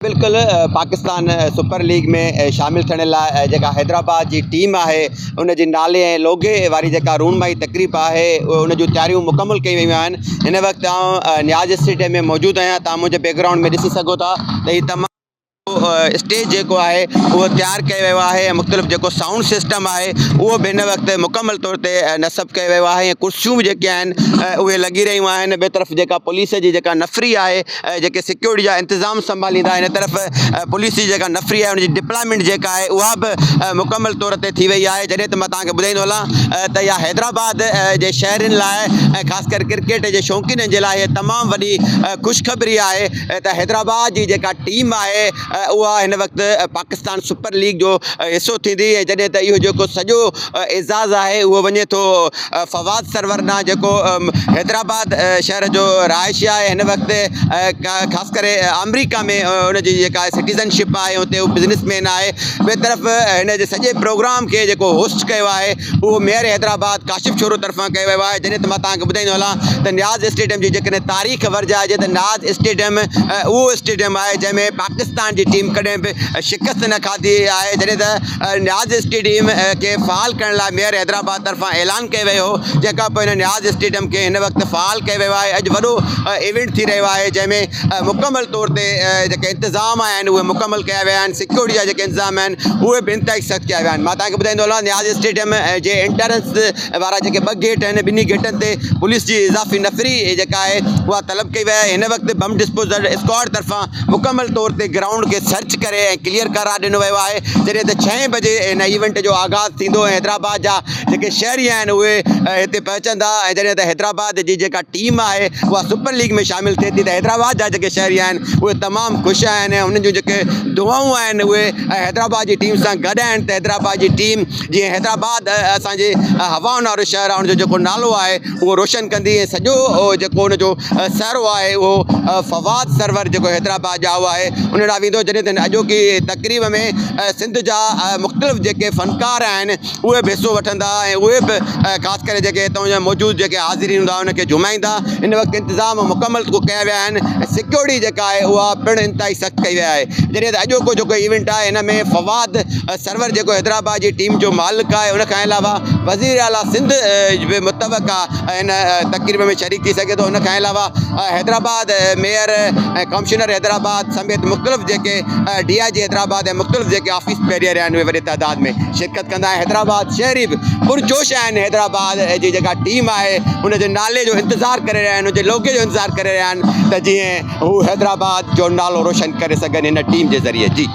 बिल्कुल Pakistan super league में शामिल थियण लाइ जेका हैदराबाद जी टीम आहे उन जे नाले ऐं लोगे वारी जेका रूनमाई तक़रीब आहे उन जूं तयारियूं मुकमल कई वियूं आहिनि। हिन वक़्तु आउं न्याज़ स्टेडियम में मौजूदु आहियां। तव्हां मुंहिंजे बैकग्राउंड में ॾिसी सघो था त हीउ तमामु स्टेज जेको आहे उहो तयारु कयो वियो आहे ऐं मुख़्तलिफ़ जेको साउंड सिस्टम आहे उहो बि हिन वक़्तु मुकमल तौर ते नस्ब कयो वियो आहे ऐं कुर्सियूं बि जेके आहिनि उहे लॻी रहियूं आहिनि। ॿिए तरफ़ जेका पुलिस जी जेका नफ़री आहे जेके सिक्योरिटी जा इंतिज़ाम संभालींदा, हिन तरफ़ पुलिस जी जेका नफ़री आहे उनजी डिप्लॉयमेंट जेका आहे उहा बि मुकमल तौर ते थी वई आहे। जॾहिं त मां तव्हांखे ॿुधाईंदो हलां त इहा हैदराबाद जे शहरनि लाइ ऐं ख़ासि करे क्रिकेट जे शौक़ीननि जे लाइ तमामु वॾी ख़ुशख़बरी आहे त हैदराबाद जी जेका टीम आहे उहा हिन वक़्तु पाकिस्तान सुपर लीग जो हिसो थींदी ऐं जॾहिं त इहो जेको सॼो एज़ाज़ आहे उहो वञे थो फवाद सरवर ॾांहुं जेको हैदराबाद शहर जो रहायशी आहे। हिन वक़्तु ख़ासि करे अमरीका में उनजी जेका सिटीज़नशिप आहे हुते उहो बिज़नेसमैन आहे। ॿिए तरफ़ हिन जे सॼे प्रोग्राम खे जेको होस्ट कयो आहे उहो मेयर हैदराबाद काशिफ़ छोरो तरफ़ां कयो वियो आहे। जॾहिं त मां तव्हांखे ॿुधाईंदो हलां त न्याज़ स्टेडियम जी जेकॾहिं तारीख़ वरिजाइजे त न्याज़ स्टेडियम उहो स्टेडियम आहे जंहिंमें पाकिस्तान जी टीम कॾहिं बि शिकस्त न खाधी आहे। जॾहिं त न्याज़ स्टेडियम खे फ़ाल करण लाइ मेयर हैदराबाद तरफ़ां ऐलान कयो वियो हो, जेका पोइ हिन न्याज़ स्टेडियम खे हिन वक़्तु फ़ाल कयो वियो आहे। अॼु वॾो इवेंट थी रहियो आहे जंहिंमें मुकमल तौर ते जेके इंतिज़ाम आहिनि उहे मुकमल कया विया आहिनि। सिक्योरिटी जा जेके इंतिज़ाम आहिनि उहे बि इंतिहाई सख़्तु कया विया आहिनि। मां तव्हांखे ॿुधाईंदो हलां न्याज़ स्टेडियम जे एंट्रेंस वारा जेके ॿ गेट आहिनि ॿिन्ही गेटनि ते पुलिस जी इज़ाफ़ी नफ़री जेका आहे उहा तलब कई वई आहे। हिन वक़्तु बम डिस्पोज़ल स्क्वाड तरफ़ां मुकमल तौर ते ग्राउंड खे सर्च करे ऐं क्लियर करार ॾिनो वियो आहे। जॾहिं त 6 बजे हिन इवेंट जो आगाज़ थींदो ऐं हैदराबाद जा जेके शहरी आहिनि उहे हिते पहुचंदा ऐं जॾहिं त हैदराबाद जी जेका टीम आहे उहा सुपर लीग में शामिलु थिए थी त हैदराबाद जा जेके शहरी आहिनि उहे तमामु ख़ुशि आहिनि ऐं उन्हनि जूं जेके दुआऊं आहिनि उहे हैदराबाद जी टीम सां गॾु आहिनि त हैदराबाद जी टीम जीअं हैदराबाद असांजे हवाउनि वारो शहरु आहे उनजो जेको नालो आहे उहो रोशन कंदी ऐं सॼो जेको उनजो सरो आहे उहो फवाद सरवर जेको हैदराबाद जा उहो आहे उन ॾांहुं वेंदो। जॾहिं त अॼोकी तक़रीब में सिंध जा मुख़्तलिफ़ जेके फ़नकार आहिनि उहे बि हिसो वठंदा ऐं उहे बि ख़ासि करे जेके हितां जा मौजूदु जेके हाज़िरीन हूंदा उनखे झुमाईंदा। हिन वक़्तु इंतिज़ाम मुकमल कया विया आहिनि ऐं सिक्योरिटी जेका आहे उहा पिणु इंतिहाई सख़्तु कई वई आहे। जॾहिं त अॼोको जेको इवेंट आहे हिन में फवाद सरवर जेको हैदराबाद जी टीम जो मालिक आहे उनखां अलावा वज़ीर आला सिंध बि मुतवक़ आहे हिन तक़रीब में शरीक थी सघे थो। उनखां अलावा हैदराबाद मेयर ऐं कमिश्नर हैदराबाद समेत मुख़्तलिफ़ जेके DIG हैदराबाद ऐं मुख़्तलिफ़ जेके ऑफिस बैरियर आहिनि उहे वॾे तइदाद में शिरकत कंदा। हैदराबाद शहरी बि पुरजोश आहिनि हैदराबाद जी जेका टीम आहे उनजे नाले जो इंतज़ारु करे रहिया आहिनि, उनजे लोगे जो इंतज़ारु करे रहिया आहिनि त जीअं हू हैदराबाद जो नालो रोशन करे सघनि हिन टीम जे ज़रिए। जी